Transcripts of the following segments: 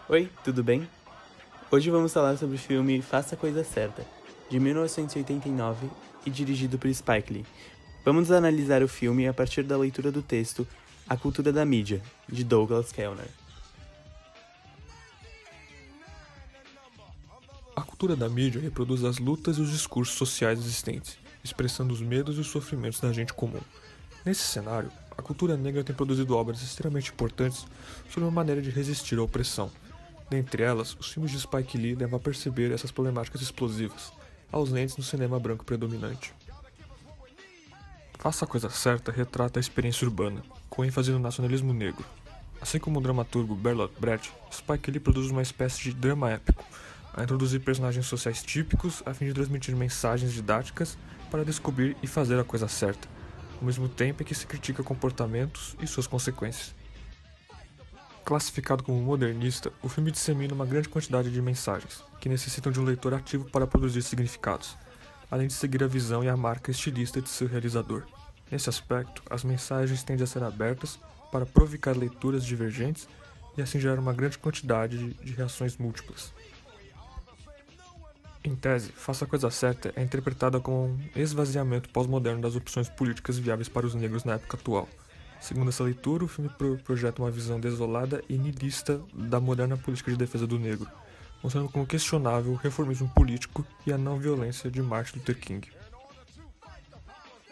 Oi, tudo bem? Hoje vamos falar sobre o filme Faça a Coisa Certa, de 1989 e dirigido por Spike Lee. Vamos analisar o filme a partir da leitura do texto A Cultura da Mídia, de Douglas Kellner. A cultura da mídia reproduz as lutas e os discursos sociais existentes, expressando os medos e os sofrimentos da gente comum. Nesse cenário, a cultura negra tem produzido obras extremamente importantes sobre uma maneira de resistir à opressão. Dentre elas, os filmes de Spike Lee levam a perceber essas problemáticas explosivas, ausentes no cinema branco predominante. Faça a Coisa Certa retrata a experiência urbana, com ênfase no nacionalismo negro. Assim como o dramaturgo Bertolt Brecht, Spike Lee produz uma espécie de drama épico, a introduzir personagens sociais típicos a fim de transmitir mensagens didáticas para descobrir e fazer a coisa certa, ao mesmo tempo em que se critica comportamentos e suas consequências. Classificado como modernista, o filme dissemina uma grande quantidade de mensagens, que necessitam de um leitor ativo para produzir significados, além de seguir a visão e a marca estilista de seu realizador. Nesse aspecto, as mensagens tendem a ser abertas para provocar leituras divergentes e assim gerar uma grande quantidade de reações múltiplas. Em tese, Faça a Coisa Certa é interpretada como um esvaziamento pós-moderno das opções políticas viáveis para os negros na época atual. Segundo essa leitura, o filme projeta uma visão desolada e niilista da moderna política de defesa do negro, mostrando como questionável o reformismo político e a não-violência de Martin Luther King.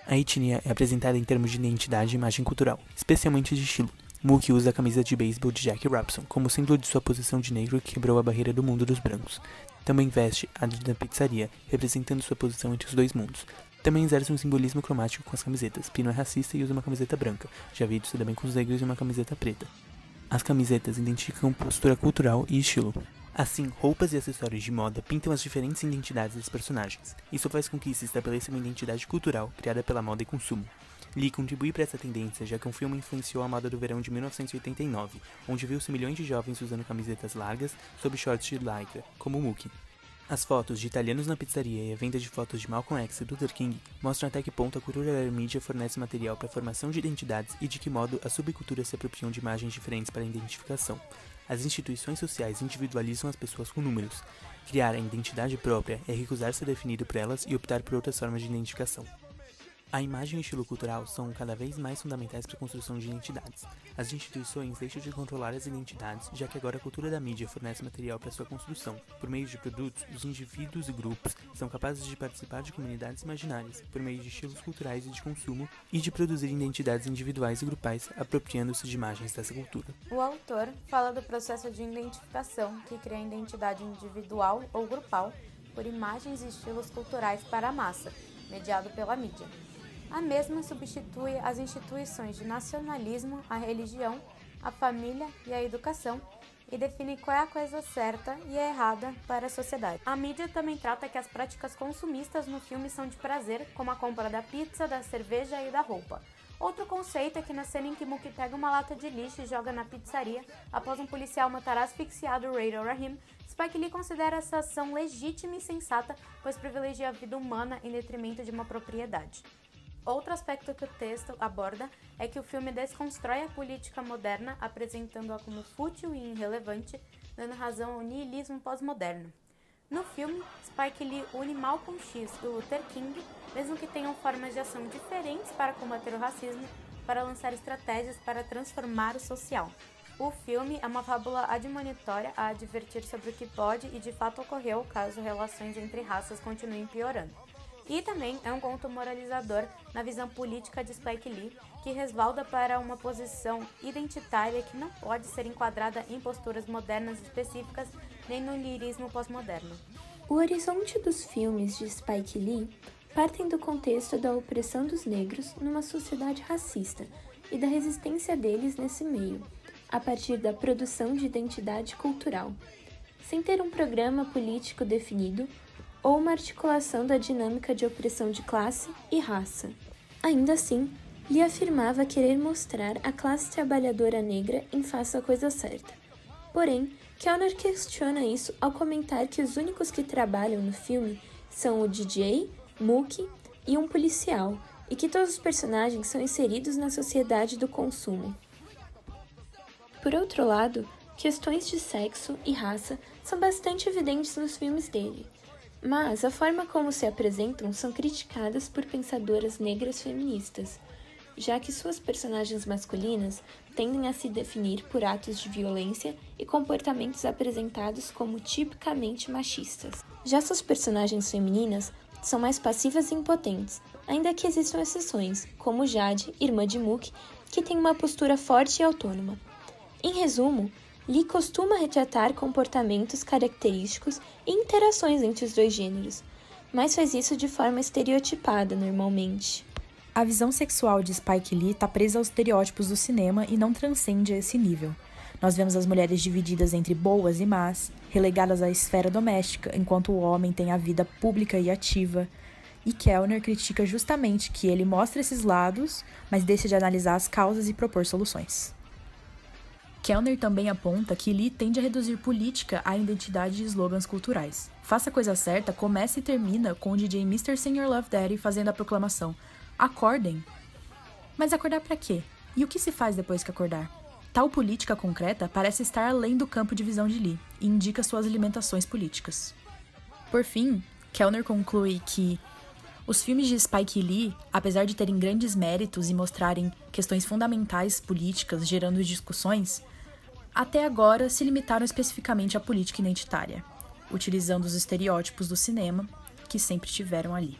A etnia é apresentada em termos de identidade e imagem cultural, especialmente de estilo. Mookie usa a camisa de beisebol de Jackie Robinson como símbolo de sua posição de negro que quebrou a barreira do mundo dos brancos. Também veste a da pizzaria, representando sua posição entre os dois mundos. Também exerce um simbolismo cromático com as camisetas. Pino é racista e usa uma camiseta branca. Já vi isso também com os negros e uma camiseta preta. As camisetas identificam postura cultural e estilo. Assim, roupas e acessórios de moda pintam as diferentes identidades dos personagens. Isso faz com que se estabeleça uma identidade cultural criada pela moda e consumo. Lee contribui para essa tendência, já que um filme influenciou a moda do verão de 1989, onde viu-se milhões de jovens usando camisetas largas sob shorts de lycra, como Mookie. As fotos de italianos na pizzaria e a venda de fotos de Malcolm X e Luther King mostram até que ponto a cultura da mídia fornece material para a formação de identidades e de que modo as subculturas se apropriam de imagens diferentes para a identificação. As instituições sociais individualizam as pessoas com números. Criar a identidade própria é recusar ser definido por elas e optar por outras formas de identificação. A imagem e o estilo cultural são cada vez mais fundamentais para a construção de identidades. As instituições deixam de controlar as identidades, já que agora a cultura da mídia fornece material para sua construção. Por meio de produtos, os indivíduos e grupos são capazes de participar de comunidades imaginárias, por meio de estilos culturais e de consumo, e de produzir identidades individuais e grupais, apropriando-se de imagens dessa cultura. O autor fala do processo de identificação, que cria a identidade individual ou grupal por imagens e estilos culturais para a massa, mediado pela mídia. A mesma substitui as instituições de nacionalismo, a religião, a família e a educação e define qual é a coisa certa e a errada para a sociedade. A mídia também trata que as práticas consumistas no filme são de prazer, como a compra da pizza, da cerveja e da roupa. Outro conceito é que na cena em que Mookie pega uma lata de lixo e joga na pizzaria, após um policial matar asfixiado Ray Rahim, Spike Lee considera essa ação legítima e sensata, pois privilegia a vida humana em detrimento de uma propriedade. Outro aspecto que o texto aborda é que o filme desconstrói a política moderna, apresentando-a como fútil e irrelevante, dando razão ao niilismo pós-moderno. No filme, Spike Lee une Malcolm X e Luther King, mesmo que tenham formas de ação diferentes para combater o racismo, para lançar estratégias para transformar o social. O filme é uma fábula admonitória a advertir sobre o que pode e de fato ocorreu caso relações entre raças continuem piorando. E também é um conto moralizador na visão política de Spike Lee, que resvalda para uma posição identitária que não pode ser enquadrada em posturas modernas específicas nem no lirismo pós-moderno. O horizonte dos filmes de Spike Lee partem do contexto da opressão dos negros numa sociedade racista e da resistência deles nesse meio, a partir da produção de identidade cultural. Sem ter um programa político definido, ou uma articulação da dinâmica de opressão de classe e raça. Ainda assim, Lee afirmava querer mostrar a classe trabalhadora negra em Faça a Coisa Certa. Porém, Kellner questiona isso ao comentar que os únicos que trabalham no filme são o DJ, Mookie e um policial, e que todos os personagens são inseridos na sociedade do consumo. Por outro lado, questões de sexo e raça são bastante evidentes nos filmes dele, mas a forma como se apresentam são criticadas por pensadoras negras feministas, já que suas personagens masculinas tendem a se definir por atos de violência e comportamentos apresentados como tipicamente machistas. Já suas personagens femininas são mais passivas e impotentes, ainda que existam exceções, como Jade, irmã de Mook, que tem uma postura forte e autônoma. Em resumo, Lee costuma retratar comportamentos característicos e interações entre os dois gêneros, mas faz isso de forma estereotipada normalmente. A visão sexual de Spike Lee está presa aos estereótipos do cinema e não transcende a esse nível. Nós vemos as mulheres divididas entre boas e más, relegadas à esfera doméstica, enquanto o homem tem a vida pública e ativa. E Kellner critica justamente que ele mostra esses lados, mas deixa de analisar as causas e propor soluções. Kellner também aponta que Lee tende a reduzir política à identidade de slogans culturais. Faça a coisa certa começa e termina com o DJ Mr. Sing Your Love Daddy fazendo a proclamação: acordem! Mas acordar para quê? E o que se faz depois que acordar? Tal política concreta parece estar além do campo de visão de Lee e indica suas limitações políticas. Por fim, Kellner conclui que os filmes de Spike Lee, apesar de terem grandes méritos e mostrarem questões fundamentais políticas gerando discussões, até agora se limitaram especificamente à política identitária, utilizando os estereótipos do cinema que sempre estiveram ali.